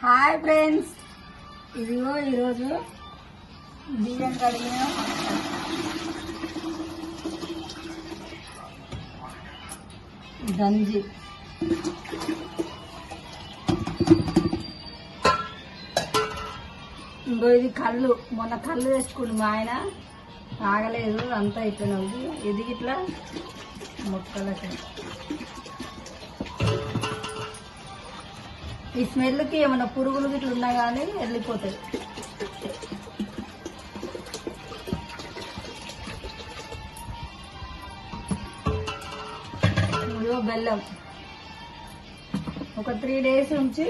Hi friends, ఇదిగో ఈరోజు బియ్యం కడిగిన గంజి. ఇంకో ఇది కళ్ళు, మొన్న కళ్ళు తెచ్చుకుంటు మా ఆయన తాగలేదు, అంతా ఇట్లా ఉంది. ఇది ఇట్లా మొక్కలకి ఈ స్మెల్కి ఏమన్నా పురుగులు గిట్ల ఉన్నా కానీ వెళ్ళిపోతాయి. ఇదిగో బెల్లం ఒక 3 days ఉంచి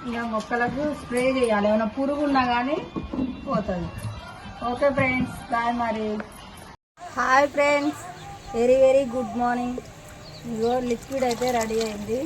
ఇంకా మొక్కలకు స్ప్రే చేయాలి, ఏమైనా పురుగు ఉన్నా కానీ పోతుంది. ఓకే ఫ్రెండ్స్, బాయ్ మరి. Hi friends, very very good morning. ఇదిగో లిక్విడ్ అయితే రెడీ అయింది.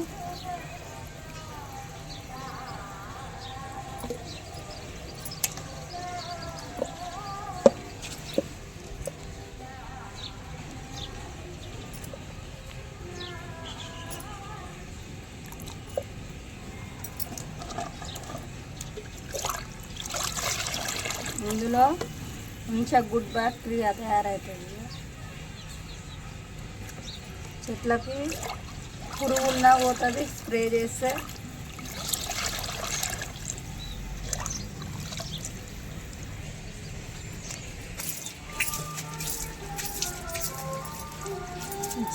ఇందులో మంచిగా గుడ్ బ్యాక్టీరియా తయారవుతుంది. చెట్లకి పురుగు ఉన్నా పోతుంది స్ప్రే చేస్తే.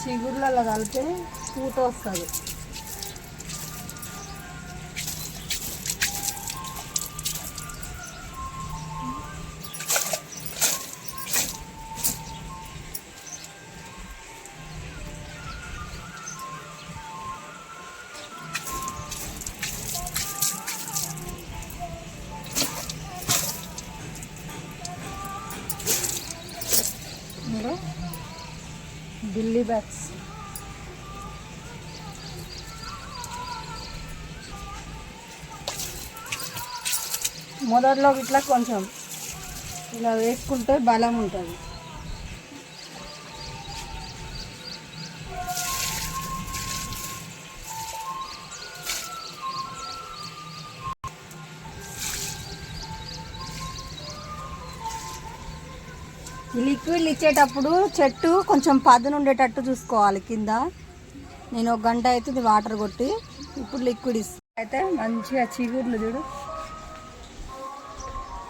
చిగుర్లలో కలిపి పూత వస్తుంది. ఢిల్లీ బ్యాగ్స్ మొదట్లో ఇట్లా కొంచెం ఇలా వేసుకుంటే బలం ఉంటుంది. ఈ లిక్విడ్లు ఇచ్చేటప్పుడు చెట్టు కొంచెం పదును ఉండేటట్టు చూసుకోవాలి. కింద నేను 1 గంట అవుతుంది వాటర్ కొట్టి ఇప్పుడు లిక్విడ్ ఇస్తాను. అయితే మంచిగా చిగుర్లు చూడు,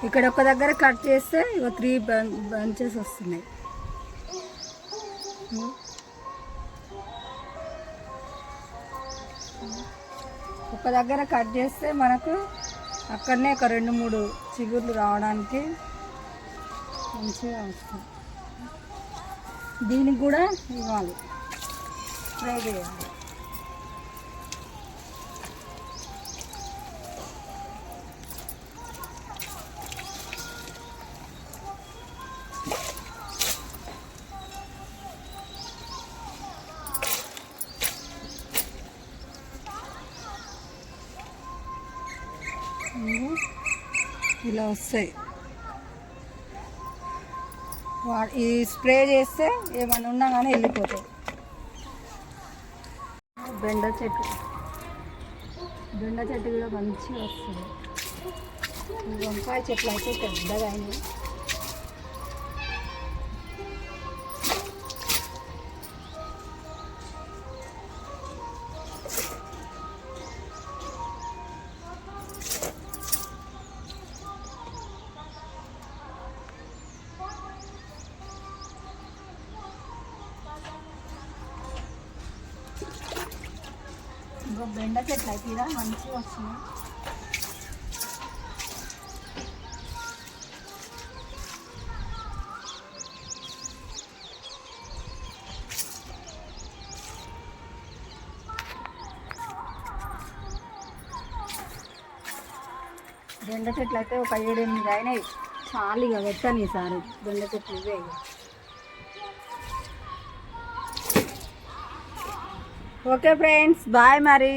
ఇక్కడ ఒక దగ్గర కట్ చేస్తే 3 బంచెస్ వస్తున్నాయి. ఒక దగ్గర కట్ చేస్తే మనకు అక్కడనే ఒక 2-3 చిగుర్లు రావడానికి మంచిగా వస్తుంది. దీనికి కూడా ఇవ్వాలి, స్ప్రే చేయాలి. ఇలా వస్తాయి. ఈ స్ప్రే చేస్తే ఏమన్నా ఉన్నా కానీ వెళ్ళిపోతాయి. బెండ చెట్టు కూడా మంచిగా వస్తుంది. వంకాయ చెట్లు అయితే పెద్దగా అయినాయి. ఇంకా బెండ చెట్లు అయితే ఇలా మంచిగా వస్తున్నాయి. బెండ చెట్లు అయితే ఒక 7-8 అయినాయి. చాలు ఇక పెట్టాను ఈసారి బెండ చెట్లు ఇవే. ఓకే ఫ్రెండ్స్, బాయ్ మరి.